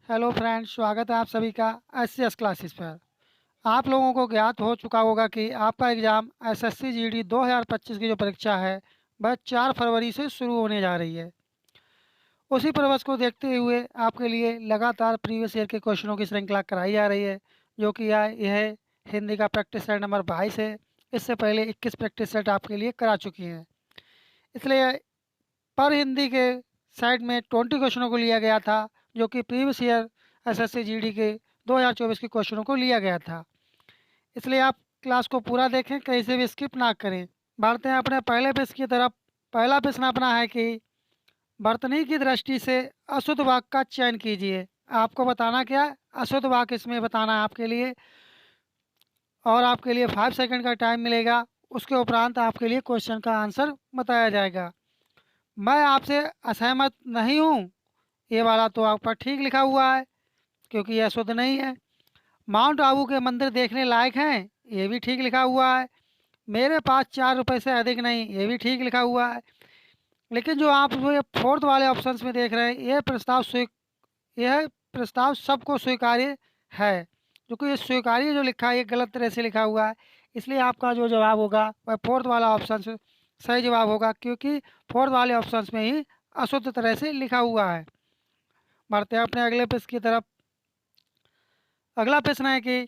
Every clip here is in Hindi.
हेलो फ्रेंड्स, स्वागत है आप सभी का एससीएस क्लासेस पर। आप लोगों को ज्ञात हो चुका होगा कि आपका एग्ज़ाम एसएससी जीडी 2025 की जो परीक्षा है वह 4 फरवरी से शुरू होने जा रही है। उसी पर्पज़ को देखते हुए आपके लिए लगातार प्रीवियस ईयर के क्वेश्चनों की श्रृंखला कराई जा रही है, जो कि यह हिंदी का प्रैक्टिस सेट नंबर 22 है। इससे पहले 21 प्रैक्टिस सेट आपके लिए करा चुकी हैं। इसलिए पर हिंदी के साइड में 20 क्वेश्चनों को लिया गया था, जो कि प्रीवियस ईयर एसएससी जीडी के 2024 के क्वेश्चनों को लिया गया था। इसलिए आप क्लास को पूरा देखें, कहीं से भी स्किप ना करें। बढ़ते हैं अपने पहले प्रश्न की तरफ। पहला प्रश्न अपना है कि वर्तनी की दृष्टि से अशुद्ध वाक्य का चयन कीजिए। आपको बताना क्या है, अशुद्ध वाक्य इसमें बताना है आपके लिए, और आपके लिए 5 सेकंड का टाइम मिलेगा। उसके उपरांत आपके लिए क्वेश्चन का आंसर बताया जाएगा। मैं आपसे असहमत नहीं हूँ, ये वाला तो आपका ठीक लिखा हुआ है, क्योंकि यह शुद्ध नहीं है। माउंट आबू के मंदिर देखने लायक हैं, ये भी ठीक लिखा हुआ है। मेरे पास 4 रुपये से अधिक नहीं, ये भी ठीक लिखा हुआ है। लेकिन जो आप जो ये फोर्थ वाले ऑप्शंस में देख रहे हैं, यह प्रस्ताव सबको स्वीकार्य है। क्योंकि ये स्वीकार्य जो लिखा है ये गलत तरह से लिखा हुआ है, इसलिए आपका जो जवाब होगा वह फोर्थ वाला ऑप्शन सही जवाब होगा, क्योंकि फोर्थ वाले ऑप्शंस में ही अशुद्ध तरह से लिखा हुआ है। बढ़ते हैं अपने अगले प्रश्न की तरफ। अगला प्रश्न है कि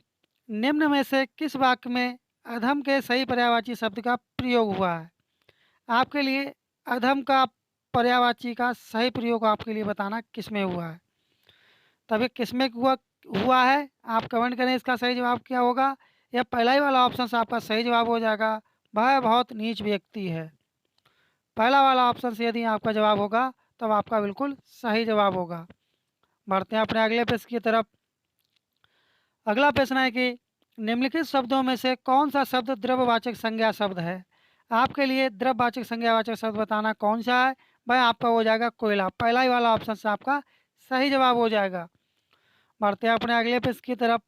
निम्न में से किस वाक्य में अधम के सही पर्यायवाची शब्द का प्रयोग हुआ है। आपके लिए अधम का पर्यायवाची का सही प्रयोग आपके लिए बताना किस में हुआ है। तभी किस में हुआ हुआ है आप कमेंट करें, इसका सही जवाब क्या होगा। यह पहला ही वाला ऑप्शन आपका सही जवाब हो जाएगा, वह बहुत नीच व्यक्ति है। पहला वाला ऑप्शन से यदि आपका जवाब होगा तब आपका बिल्कुल सही जवाब होगा। बढ़ते हैं अपने अगले प्रश्न की तरफ। अगला प्रश्न है कि निम्नलिखित शब्दों में से कौन सा शब्द द्रव्यवाचक संज्ञा शब्द है। आपके लिए द्रव्यवाचक संज्ञावाचक शब्द बताना कौन सा है, वह आपका हो जाएगा कोयला। पहला ही वाला ऑप्शन से आपका सही जवाब हो जाएगा। बढ़ते हैं अपने अगले प्रश्न की तरफ।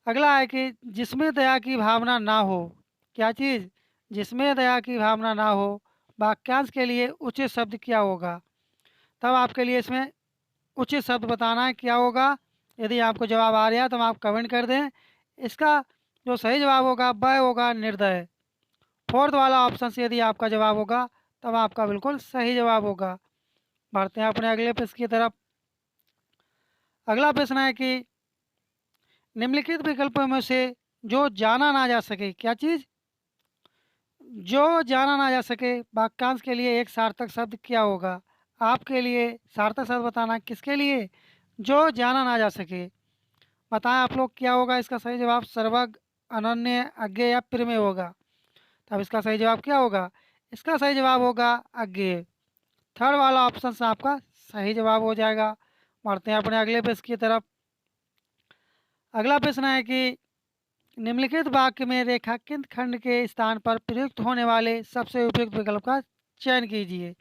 अगला है कि जिसमें दया की भावना ना हो। क्या चीज़, जिसमें दया की भावना ना हो, वाक्यांश के लिए उचित शब्द क्या होगा। तब आपके लिए इसमें उचित शब्द बताना है क्या होगा। यदि आपको जवाब आ रहा है तो आप कमेंट कर दें। इसका जो सही जवाब होगा वह होगा निर्दय। फोर्थ वाला ऑप्शन से यदि आपका जवाब होगा तब आपका बिल्कुल सही जवाब होगा। बढ़ते हैं अपने अगले प्रश्न की तरफ। अगला प्रश्न है कि निम्नलिखित विकल्पों में से जो जाना ना जा सके। क्या चीज़, जो जाना ना जा सके, वाक्यांश के लिए एक सार्थक शब्द क्या होगा। आपके लिए सार्थक शब्द बताना किसके लिए, जो जाना ना जा सके। बताएं आप लोग क्या होगा इसका सही जवाब। सर्वज्ञ, अनन्य, अज्ञेय या प्रिय होगा। तब इसका सही जवाब क्या होगा। इसका सही जवाब होगा अज्ञेय। थर्ड वाला ऑप्शन से आपका सही जवाब हो जाएगा। बढ़ते हैं अपने अगले प्रश्न की तरफ। अगला प्रश्न है कि निम्नलिखित वाक्य में रेखांकित खंड के स्थान पर प्रयुक्त होने वाले सबसे उपयुक्त विकल्प का चयन कीजिए।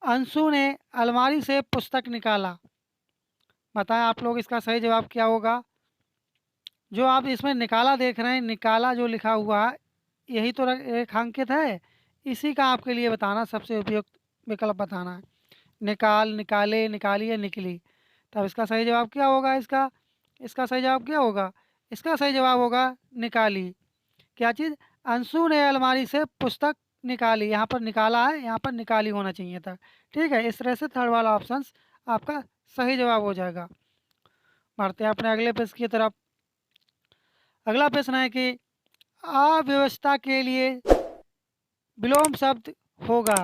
अंशु ने अलमारी से पुस्तक निकाला। बताएं आप लोग इसका सही जवाब क्या होगा। जो आप इसमें निकाला देख रहे हैं, निकाला जो लिखा हुआ है यही तो रेखांकित है, इसी का आपके लिए बताना सबसे उपयुक्त विकल्प बताना है। निकाल, निकाले, निकालिए, निकली। तब इसका सही जवाब क्या होगा। इसका सही जवाब क्या होगा। इसका सही जवाब होगा निकाली। क्या चीज़, अंशु ने अलमारी से पुस्तक निकाली। यहाँ पर निकाला है, यहाँ पर निकाली होना चाहिए था। ठीक है, इस तरह से थर्ड वाला ऑप्शन आपका सही जवाब हो जाएगा। बढ़ते हैं अपने अगले प्रश्न की तरफ। अगला प्रश्न है कि अव्यवस्था के लिए विलोम शब्द होगा।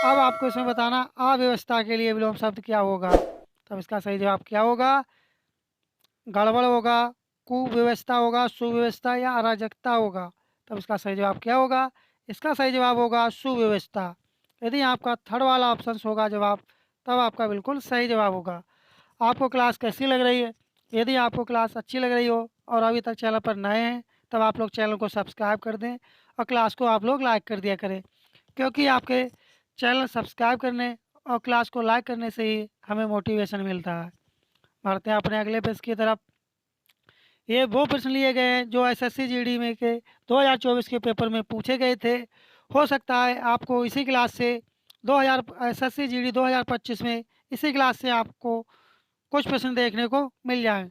अब आपको इसमें बताना अव्यवस्था के लिए विलोम शब्द क्या होगा। तब इसका सही जवाब क्या होगा। गड़बड़ होगा, कुव्यवस्था होगा, सुव्यवस्था या अराजकता होगा। तब इसका सही जवाब क्या होगा। इसका सही जवाब होगा सुव्यवस्था। यदि आपका थर्ड वाला ऑप्शन होगा जवाब, तब आपका बिल्कुल सही जवाब होगा। आपको क्लास कैसी लग रही है। यदि आपको क्लास अच्छी लग रही हो और अभी तक चैनल पर नए हैं, तब आप लोग चैनल को सब्सक्राइब कर दें और क्लास को आप लोग लाइक कर दिया करें, क्योंकि आपके चैनल सब्सक्राइब करने और क्लास को लाइक करने से ही हमें मोटिवेशन मिलता है। बढ़ते हैं अपने अगले प्रश्न की तरफ। ये वो प्रश्न लिए गए हैं जो एसएससी जीडी में के 2024 के पेपर में पूछे गए थे। हो सकता है आपको इसी क्लास से 2000 एसएससी जीडी 2025 में इसी क्लास से आपको कुछ प्रश्न देखने को मिल जाएँ,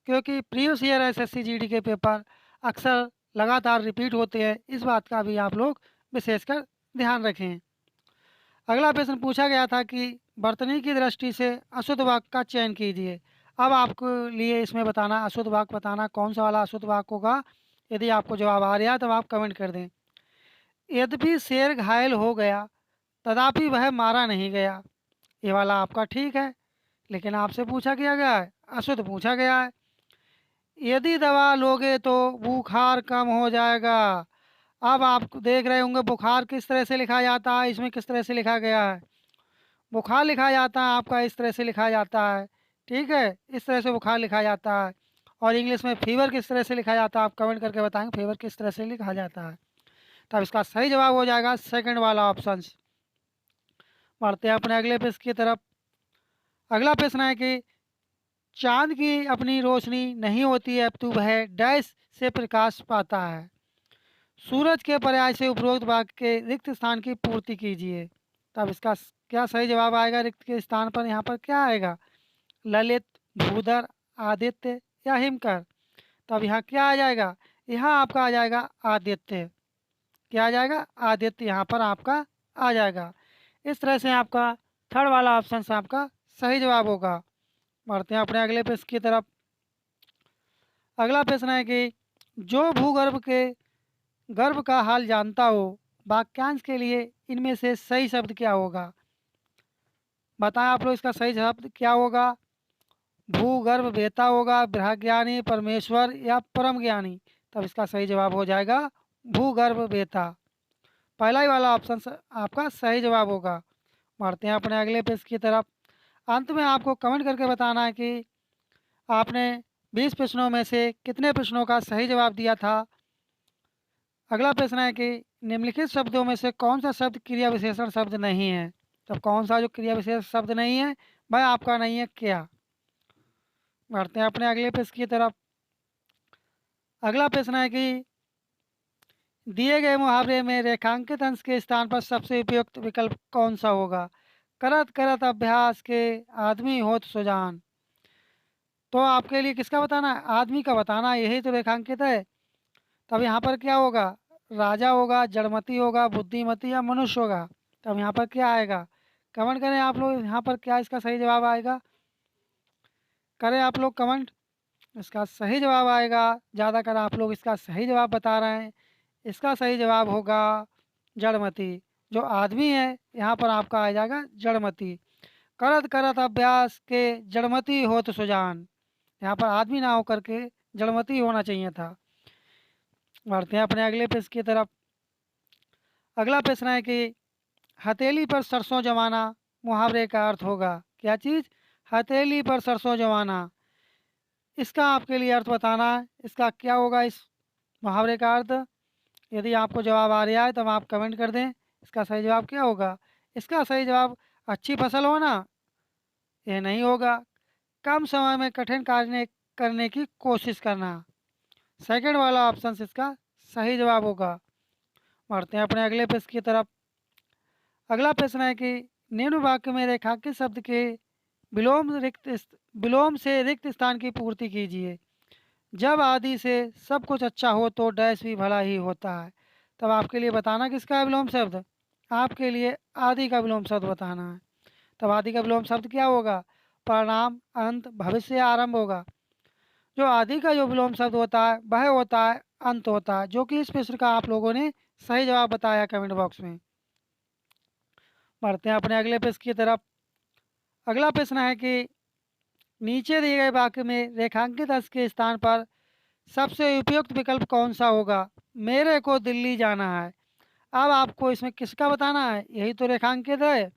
क्योंकि प्रीवियस ईयर एसएससी जीडी के पेपर अक्सर लगातार रिपीट होते हैं, इस बात का भी आप लोग विशेषकर ध्यान रखें। अगला प्रश्न पूछा गया था कि वर्तनी की दृष्टि से अशुद्ध वाक्य का चयन कीजिए। अब आपके लिए इसमें बताना, अशुद्ध वाक्य बताना कौन सा वाला अशुद्ध वाक्य होगा। यदि आपको जवाब आ रहा है तो आप कमेंट कर दें। यद्यपि शेर घायल हो गया तथापि वह मारा नहीं गया, ये वाला आपका ठीक है, लेकिन आपसे पूछा किया गया है, अशुद्ध पूछा गया है। यदि दवा लोगे तो बुखार कम हो जाएगा। अब आप देख रहे होंगे बुखार किस तरह से लिखा जाता है, इसमें किस तरह से लिखा गया है। बुखार लिखा जाता है आपका, इस तरह से लिखा जाता है, ठीक है, इस तरह से बुखार लिखा जाता है। और इंग्लिश में फीवर किस तरह से लिखा जाता है, आप कमेंट करके बताएंगे फीवर किस तरह से लिखा जाता है। तब इसका सही जवाब हो जाएगा सेकंड वाला ऑप्शन। बढ़ते हैं अपने अगले प्रश्न की तरफ। अगला प्रश्न है कि चांद की अपनी रोशनी नहीं होती है अपितु वह डैश से प्रकाश पाता है। सूरज के पर्याय से उपरोक्त वाक्य के रिक्त स्थान की पूर्ति कीजिए। तब इसका क्या सही जवाब आएगा, रिक्त के स्थान पर यहाँ पर क्या आएगा, ललित, भूधर, आदित्य या हिमकर। तब यहाँ क्या आ जाएगा, यहाँ आपका आ जाएगा आदित्य। क्या आ जाएगा, आदित्य यहाँ पर आपका आ जाएगा। इस तरह से आपका थर्ड वाला ऑप्शन से आपका सही जवाब होगा। बढ़ते हैं अपने अगले प्रश्न की तरफ। अगला प्रश्न है कि जो भूगर्भ के गर्भ का हाल जानता हो वाक्यांश के लिए इनमें से सही शब्द क्या होगा। बताएं आप लोग इसका सही शब्द क्या होगा। भूगर्भ वेता होगा, ब्रह्मज्ञानी, परमेश्वर या परम ज्ञानी। तब इसका सही जवाब हो जाएगा भूगर्भ वेता। पहला ही वाला ऑप्शन आपका सही जवाब होगा। बढ़ते हैं अपने अगले पेज की तरफ। अंत में आपको कमेंट करके बताना है कि आपने 20 प्रश्नों में से कितने प्रश्नों का सही जवाब दिया था। अगला प्रश्न है कि निम्नलिखित शब्दों में से कौन सा शब्द क्रिया विशेषण शब्द नहीं है। तब कौन सा जो क्रिया विशेष शब्द नहीं है वह आपका नहीं है क्या। बढ़ते हैं अपने अगले प्रश्न की तरफ। अगला प्रश्न है कि दिए गए मुहावरे में रेखांकित अंश के स्थान पर सबसे उपयुक्त विकल्प कौन सा होगा। करत करत अभ्यास के आदमी होत सुजान। तो आपके लिए किसका बताना है, आदमी का बताना है, यही तो रेखांकित है। तब यहाँ पर क्या होगा, राजा होगा, जड़मती होगा, बुद्धिमती या मनुष्य होगा। तब यहाँ पर क्या आएगा, कमेंट करें आप लोग यहाँ पर क्या इसका सही जवाब आएगा, करें आप लोग कमेंट। इसका सही जवाब आएगा, ज़्यादातर आप लोग इसका सही जवाब बता रहे हैं। इसका सही जवाब होगा जड़मती। जो आदमी है यहाँ पर आपका आ जाएगा जड़मती। करत करत अभ्यास के जड़मती हो तो सुजान, यहाँ पर आदमी ना होकर के जड़मती होना चाहिए था। बढ़ते हैं अपने अगले प्रश्न की तरफ। अगला प्रश्न है कि हथेली पर सरसों जमाना मुहावरे का अर्थ होगा क्या चीज़, हथेली पर सरसों जमाना। इसका आपके लिए अर्थ बताना है, इसका क्या होगा इस मुहावरे का अर्थ। यदि आपको जवाब आ रहा है तो आप कमेंट कर दें इसका सही जवाब क्या होगा। इसका सही जवाब अच्छी फसल होना, ये नहीं होगा। कम समय में कठिन कार्य करने की कोशिश करना, सेकंड वाला ऑप्शन इसका सही जवाब होगा। बढ़ते हैं अपने अगले प्रश्न की तरफ। अगला प्रश्न है कि निम्न वाक्य में रेखांकित शब्द के विलोम से रिक्त स्थान की पूर्ति कीजिए। जब आदि से सब कुछ अच्छा हो तो डैश भी भला ही होता है। तब आपके लिए बताना किसका है विलोम शब्द, आपके लिए आदि का विलोम शब्द बताना है। तब आदि का विलोम शब्द क्या होगा, परिणाम, अंत, भविष्य या आरंभ होगा। जो आदि का जो विलोम शब्द होता है वह होता है अंत होता है, जो कि इस प्रश्न का आप लोगों ने सही जवाब बताया कमेंट बॉक्स में। बढ़ते हैं अपने अगले प्रश्न की तरफ। अगला प्रश्न है कि नीचे दिए गए वाक्य में रेखांकित अंश के स्थान पर सबसे उपयुक्त विकल्प कौन सा होगा। मेरे को दिल्ली जाना है। अब आपको इसमें किसका बताना है, यही तो रेखांकित है,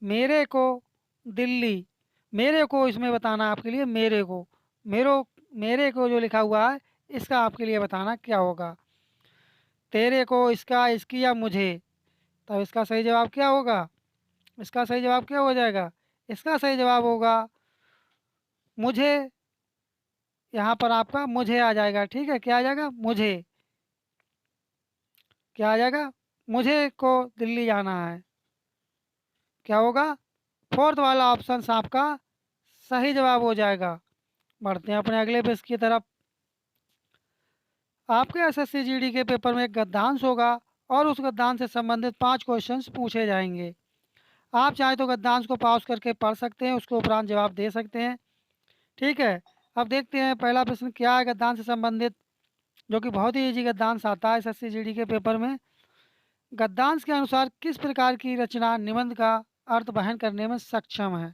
मेरे को दिल्ली। मेरे को इसमें बताना है आपके लिए, मेरे को जो लिखा हुआ है इसका आपके लिए बताना क्या होगा, तेरे को, इसका, इसकी या मुझे। तब इसका सही जवाब क्या होगा, इसका सही जवाब क्या हो जाएगा, इसका सही जवाब होगा मुझे। यहाँ पर आपका मुझे आ जाएगा, ठीक है, क्या आ जाएगा मुझे, क्या आ जाएगा, मुझे को दिल्ली जाना है। क्या होगा, फोर्थ वाला ऑप्शन आपका सही जवाब हो जाएगा। बढ़ते हैं अपने अगले पेज की तरफ। आपके एसएससी जीडी के पेपर में एक गद्यांश होगा और उस गद्यांश से संबंधित 5 क्वेश्चंस पूछे जाएंगे। आप चाहे तो गद्यांश को पॉज करके पढ़ सकते हैं, उसके उपरांत जवाब दे सकते हैं। ठीक है, अब देखते हैं पहला प्रश्न क्या है गद्यांश से संबंधित, जो कि बहुत ही ईजी गद्यांश आता है एसएससी जीडी के पेपर में। गद्यांश के अनुसार किस प्रकार की रचना निबंध का अर्थ वहन करने में सक्षम है?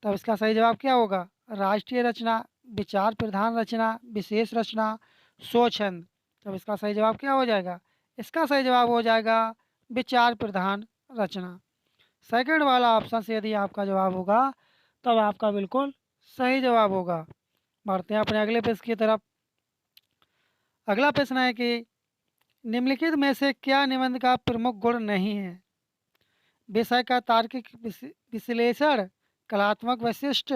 तब इसका सही जवाब क्या होगा? राष्ट्रीय रचना, विचार प्रधान रचना, विशेष रचना, स्वच्छंद। तब इसका सही जवाब क्या हो जाएगा? इसका सही जवाब हो जाएगा विचार प्रधान रचना। सेकंड वाला ऑप्शन से यदि आपका जवाब होगा तब आपका बिल्कुल सही जवाब होगा। बढ़ते हैं अपने अगले पेज की तरफ। अगला प्रश्न है कि निम्नलिखित में से क्या निबंध का प्रमुख गुण नहीं है? विषय का तार्किक विश्लेषण, कलात्मक वैशिष्ट,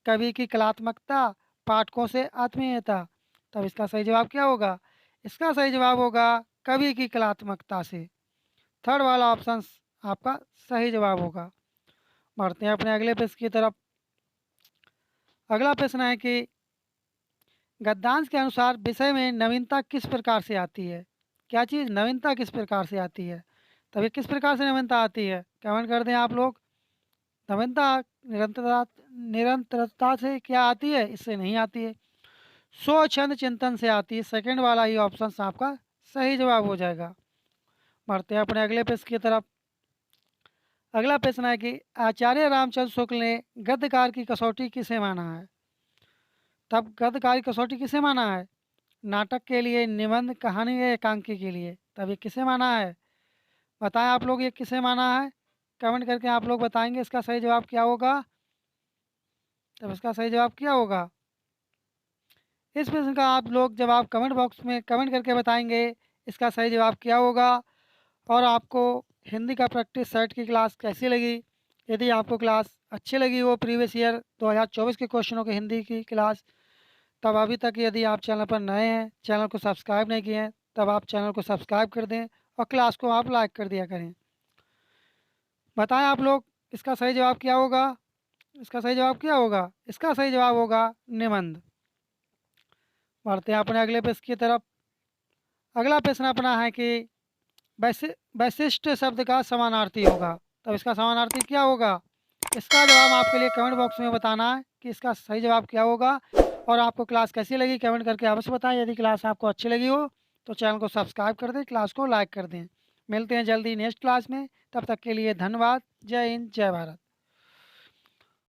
कवि की कलात्मकता, पाठकों से आत्मीयता। तब इसका सही जवाब क्या होगा? इसका सही जवाब होगा कवि की कलात्मकता से। थर्ड वाला ऑप्शन आपका सही जवाब होगा। बढ़ते हैं अपने अगले प्रश्न की तरफ। अगला प्रश्न है कि गद्यांश के अनुसार विषय में नवीनता किस प्रकार से आती है? क्या चीज़ नवीनता किस प्रकार से आती है? तभी किस प्रकार से नवीनता आती है कमेंट कर दें आप लोग। नवीनता निरंतरता से क्या आती है? इससे नहीं आती है, स्वच्छंद चिंतन से आती है। सेकंड वाला ही ऑप्शन आपका सही जवाब हो जाएगा। बढ़ते हैं अपने अगले प्रश्न की तरफ। अगला प्रश्न है कि आचार्य रामचंद्र शुक्ल ने गद्यकार की कसौटी किसे माना है? तब गद्यकार की कसौटी किसे माना है? नाटक के लिए, निबंध, कहानी या एकांकी के लिए? तब ये किसे माना है? बताएं आप लोग, ये किसे माना है? कमेंट करके आप लोग बताएंगे इसका सही जवाब क्या होगा। तब इसका सही जवाब क्या होगा? इस प्रश्न का आप लोग जवाब कमेंट बॉक्स में कमेंट करके बताएंगे इसका सही जवाब क्या होगा। और आपको हिंदी का प्रैक्टिस सेट की क्लास कैसी लगी? यदि आपको क्लास अच्छी लगी हो, प्रीवियस ईयर 2024 के क्वेश्चनों की हिंदी की क्लास, तब अभी तक यदि आप चैनल पर नए हैं, चैनल को सब्सक्राइब नहीं किए हैं, तब आप चैनल को सब्सक्राइब कर दें और क्लास को आप लाइक कर दिया करें। बताएं आप लोग इसका सही जवाब क्या होगा? इसका सही जवाब क्या होगा? इसका सही जवाब होगा निबंध। बढ़ते हैं अपने अगले प्रश्न की तरफ। अगला प्रश्न अपना है कि वैशिष्ट शब्द का समानार्थी होगा। तब इसका समानार्थी क्या होगा? इसका जवाब आपके लिए कमेंट बॉक्स में बताना है कि इसका सही जवाब क्या होगा। और आपको क्लास कैसी लगी कमेंट करके अवश्य बताएं। यदि क्लास आपको अच्छी लगी हो तो चैनल को सब्सक्राइब कर दें, क्लास को लाइक कर दें। मिलते हैं जल्दी नेक्स्ट क्लास में, तब तक के लिए धन्यवाद। जय हिंद, जय भारत।